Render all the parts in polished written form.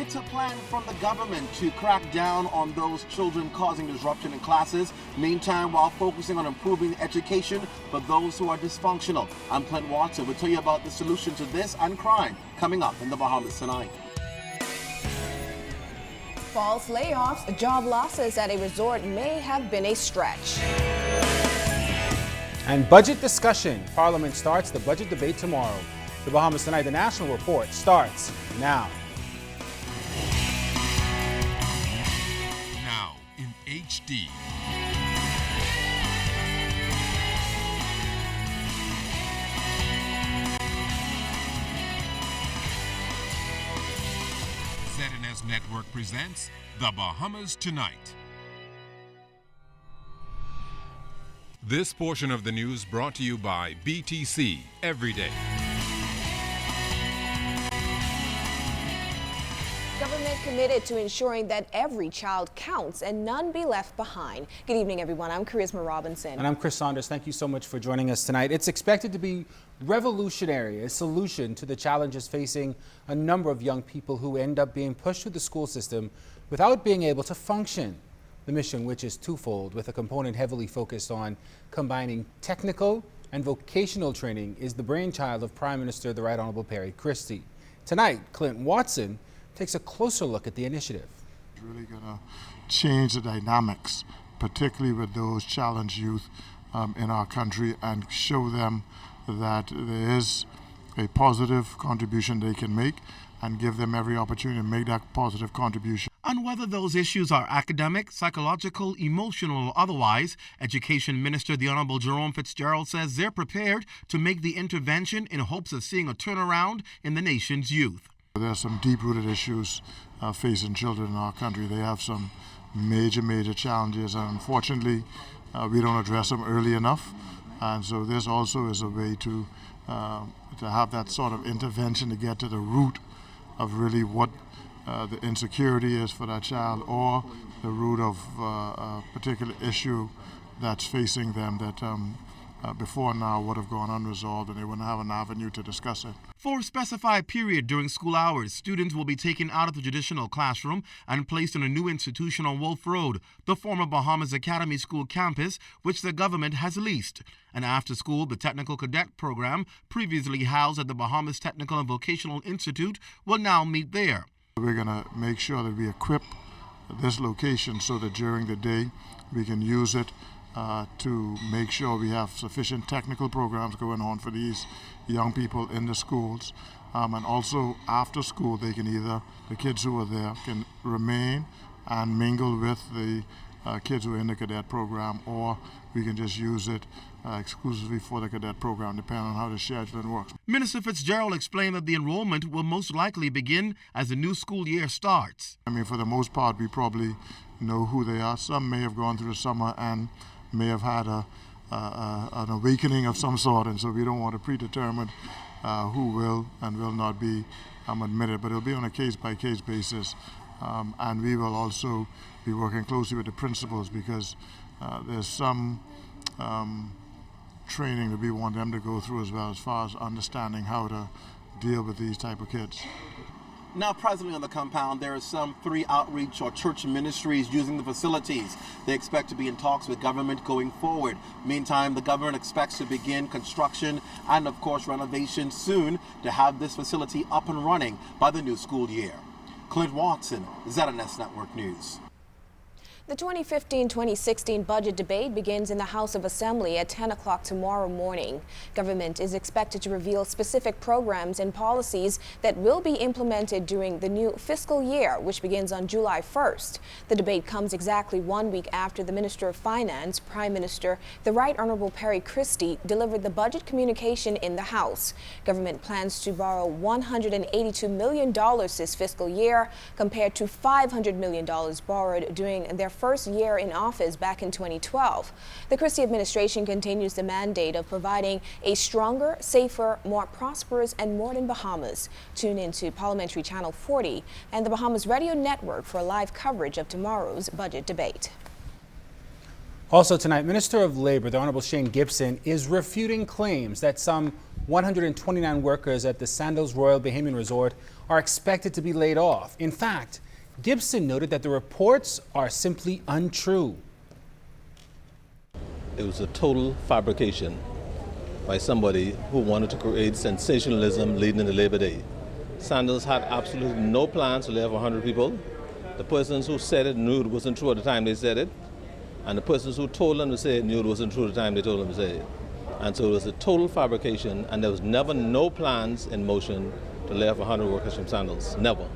It's a plan from the government to crack down on those children causing disruption in classes, meantime while focusing on improving education for those who are dysfunctional. I'm Clint Watson. We'll tell you about the solution to this and crime coming up in the Bahamas tonight. False layoffs, job losses at a resort may have been a stretch. And budget discussion. Parliament starts the budget debate tomorrow. The Bahamas Tonight, the National Report starts now. Now in HD. ZNS Network presents The Bahamas Tonight. This portion of the news brought to you by BTC Every Day. Government committed to ensuring that every child counts and none be left behind. Good evening, everyone. I'm Charisma Robinson. And I'm Chris Saunders. Thank you so much for joining us tonight. It's expected to be revolutionary, a solution to the challenges facing a number of young people who end up being pushed through the school system without being able to function. The mission, which is twofold, with a component heavily focused on combining technical and vocational training, is the brainchild of Prime Minister the Right Honorable Perry Christie. Tonight, Clint Watson takes a closer look at the initiative. It's really going to change the dynamics, particularly with those challenged youth in our country, and show them that there is a positive contribution they can make and give them every opportunity to make that positive contribution. And whether those issues are academic, psychological, emotional, or otherwise, Education Minister the Honorable Jerome Fitzgerald says they're prepared to make the intervention in hopes of seeing a turnaround in the nation's youth. There are some deep-rooted issues facing children in our country. They have some major challenges, and unfortunately, we don't address them early enough. And so this also is a way to have that sort of intervention to get to the root of really what the insecurity is for that child, or the root of a particular issue that's facing them that before now would have gone unresolved, and they wouldn't have an avenue to discuss it. For a specified period during school hours, students will be taken out of the traditional classroom and placed in a new institution on Wolf Road, the former Bahamas Academy School campus, which the government has leased. And after school, the Technical Cadet Program, previously housed at the Bahamas Technical and Vocational Institute, will now meet there. We're going to make sure that we equip this location so that during the day we can use it to make sure we have sufficient technical programs going on for these young people in the schools. And also after school, they can the kids who are there can remain and mingle with the kids who are in the cadet program, or we can just use it exclusively for the cadet program, depending on how the scheduling works. Minister Fitzgerald explained that the enrollment will most likely begin as the new school year starts. I mean, for the most part, we probably know who they are. Some may have gone through the summer and may have had an awakening of some sort, and so we don't want to predetermine who will and will not be admitted, but it'll be on a case-by-case basis, and we will also be working closely with the principals, because there's some training that we want them to go through as well, as far as understanding how to deal with these type of kids. Now, presently on the compound, there are some 3 outreach or church ministries using the facilities. They expect to be in talks with government going forward. Meantime, the government expects to begin construction and, of course, renovation soon to have this facility up and running by the new school year. Clint Watson, ZNS Network News. The 2015-2016 budget debate begins in the House of Assembly at 10 o'clock tomorrow morning. Government is expected to reveal specific programs and policies that will be implemented during the new fiscal year, which begins on July 1st. The debate comes exactly 1 week after the Minister of Finance, Prime Minister the Right Honorable Perry Christie, delivered the budget communication in the House. Government plans to borrow $182 million this fiscal year, compared to $500 million borrowed during their first year in office back in 2012. The Christie administration continues the mandate of providing a stronger, safer, more prosperous and modern Bahamas. Tune in to Parliamentary Channel 40 and the Bahamas Radio Network for live coverage of tomorrow's budget debate. Also tonight, Minister of Labor, the Honorable Shane Gibson, is refuting claims that some 129 workers at the Sandals Royal Bahamian Resort are expected to be laid off. In fact, Gibson noted that the reports are simply untrue. It was a total fabrication by somebody who wanted to create sensationalism leading into Labor Day. Sandals had absolutely no plans to lay off 100 people. The persons who said it knew it wasn't true at the time they said it, and the persons who told them to say it knew it wasn't true at the time they told them to say it. And so it was a total fabrication, and there was never no plans in motion to lay off 100 workers from Sandals. Never.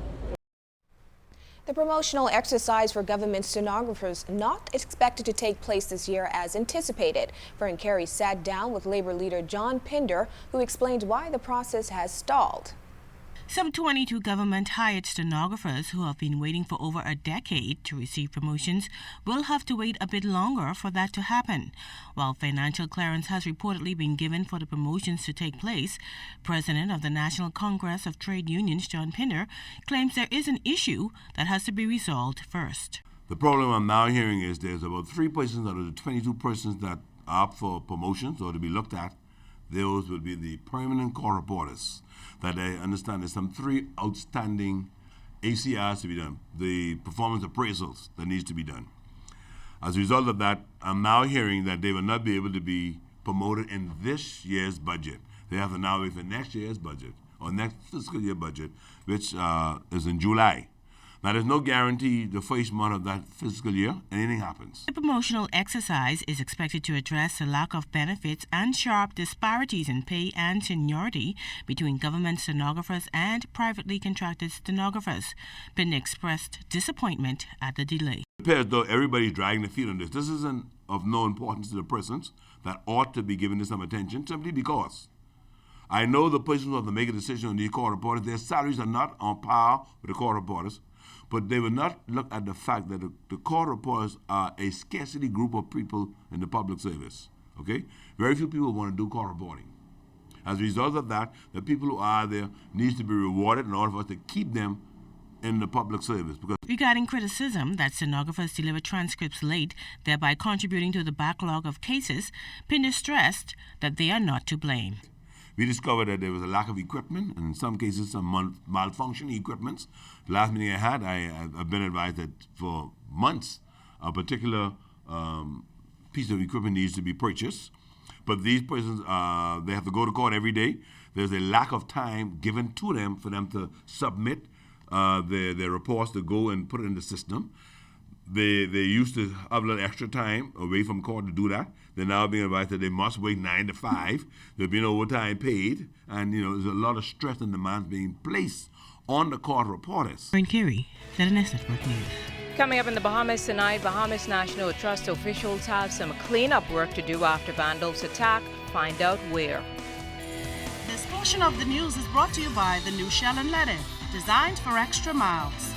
The promotional exercise for government stenographers not expected to take place this year as anticipated. Fern Carey sat down with Labor leader John Pinder, who explained why the process has stalled. Some 22 government-hired stenographers who have been waiting for over a decade to receive promotions will have to wait a bit longer for that to happen. While financial clearance has reportedly been given for the promotions to take place, President of the National Congress of Trade Unions, John Pinder, claims there is an issue that has to be resolved first. The problem I'm now hearing is there's about 3 persons out of the 22 persons that are up for promotions or to be looked at. Those will be the permanent court reporters. That I understand there's some 3 outstanding ACRs to be done, the performance appraisals that needs to be done. As a result of that, I'm now hearing that they will not be able to be promoted in this year's budget. They have to now wait for next year's budget, or next fiscal year budget, which is in July. Now, there's no guarantee the first month of that fiscal year anything happens. The promotional exercise is expected to address the lack of benefits and sharp disparities in pay and seniority between government stenographers and privately contracted stenographers. Pinder expressed disappointment at the delay. It appears as though everybody's dragging their feet on this. This isn't of no importance to the persons that ought to be given this some attention, simply because I know the persons who have to make a decision on these court reporters, their salaries are not on par with the court reporters. But they will not look at the fact that the court reporters are a scarcity group of people in the public service, okay? Very few people want to do court reporting. As a result of that, the people who are there needs to be rewarded in order for us to keep them in the public service. Because regarding criticism that stenographers deliver transcripts late, thereby contributing to the backlog of cases, Pinder stressed that they are not to blame. We discovered that there was a lack of equipment, and in some cases some malfunctioning equipments. The last meeting I had, I've been advised that for months a particular piece of equipment needs to be purchased. But these persons, they have to go to court every day. There's a lack of time given to them for them to submit their reports, to go and put it in the system. They used to have a little extra time away from court to do that. They're now being advised that they must wait 9 to 5. They're being overtime paid, and there's a lot of stress and demands being placed on the court reporters. Fern Carey, ZNS Network News. Coming up in the Bahamas tonight, Bahamas National Trust officials have some cleanup work to do after vandals attack. Find out where. This portion of the news is brought to you by the new Shell & Letty, designed for extra miles.